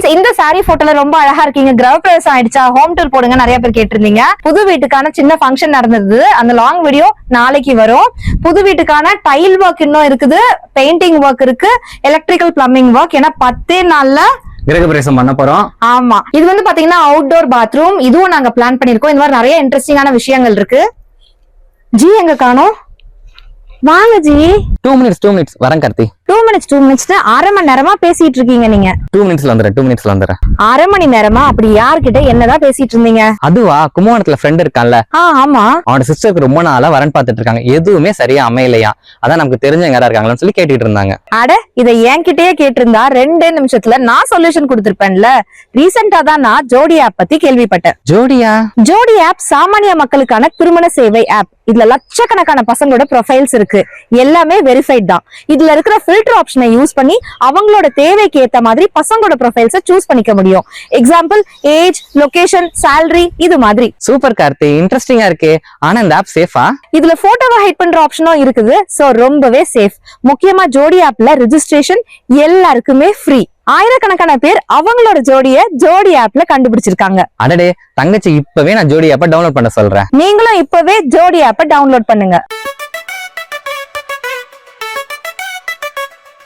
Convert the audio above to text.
Friends, இந்த sorry போட்டோல ரொம்ப அழகா இருக்கீங்க. கிரகப்பிரவேசம் ஆயிடுச்சா, ஹோம் டூர் போடுங்க நிறைய பேர் கேட்டிருந்தீங்க. புது வீட்டுக்கான சின்ன ஃபங்க்ஷன் நடந்தது. அந்த லாங் வீடியோ நாளைக்கு வரும். புது வீட்டுக்கான டைல் ஒர்க் இன்னும் இருக்குது, பெயிண்டிங் ஒர்க் இருக்கு, எலக்ட்ரிக்கல் பிளம்பிங் ஒர்க். ஏன்னா 10 நாள்ல கிரகப்பிரவேசம் பண்ண போறோம். ஆமா, இது வந்து பாத்தீங்கன்னா அவுட்டோர் பாத்ரூம். இதுவும் நாங்க பிளான் பண்ணிருக்கோம். இந்த மாதிரி நிறைய இன்ட்ரெஸ்டிங்கான விஷயங்கள் இருக்கு. ஜி எங்க காணோம்? வாங்க ஜி. 2 மினிட்ஸ் வரேன் கார்த்தி. 2 மினிட்ஸ் அரை மணி நேரமா பேசிட்டு இருக்கீங்க நீங்க. 2 மினிட்ஸ்ல வந்துடுறேன். அரை மணி நேரமா அப்படி யார்கிட்ட என்னதான் பேசிட்டு இருந்தீங்க? அதுவா, கும்பகோணத்துல ஃப்ரெண்ட் இருக்கான்ல, ஆமா, அவனோட சிஸ்டருக்கு ரொம்ப நாளா வரன் பாத்துட்டு இருக்காங்க. எதுவுமே சரியா அமையலையா. அதான் நமக்கு தெரிஞ்சவங்க யாரா இருக்காங்கன்னு சொல்லி கேட்டுட்டு இருந்தாங்க. அட, இதை என்கிட்டயே கேட்டிருந்தா 2 நிமிஷத்துல நான் சொல்யூஷன் கொடுத்திருப்பேன்ல. ரீசெண்டா தான் நான் ஜோடி ஆப் பத்தி கேள்விப்பட்டேன். ஜோடி ஆப் சாமானிய மக்களுக்கான திருமண சேவை ஆப். இதுல லட்சக்கணக்கான பசங்களோட ப்ரொஃபைல்ஸ் இருக்கு. எல்லாமே வெரிஃபைட் தான். இதுல இருக்கிற ஃபில்டர் ஆப்ஷனை யூஸ் பண்ணி அவங்களோட தேவைக்கு ஏத்த மாதிரி பசங்களோட ப்ரொஃபைல்ஸை சூஸ் பண்ணிக்க முடியும். எக்ஸாம்பிள், ஏஜ், லொகேஷன், salary, இது மாதிரி. சூப்பர் கார்த்தி, இன்ட்ரெஸ்டிங்கா இருக்கு. ஆனா இந்த ஆப் சேஃபா? இதுல போட்டோவை ஹைட் பண்ற ஆப்ஷனும் இருக்குது. சோ ரொம்பவே சேஃப். முக்கியமா ஜோடி ஆப்ல ரெஜிஸ்ட்ரேஷன் எல்லாருக்குமே ஃப்ரீ. ஆயிரக்கணக்கான பேர் அவங்களோட ஜோடி ஆப்ல கண்டுபிடிச்சிருக்காங்க. அடடே தங்கச்சி, இப்பவே நான் ஜோடி ஆப்பை டவுன்லோட் பண்ண சொல்றேன். நீங்களும் இப்பவே ஜோடி ஆப்பை டவுன்லோட் பண்ணுங்க.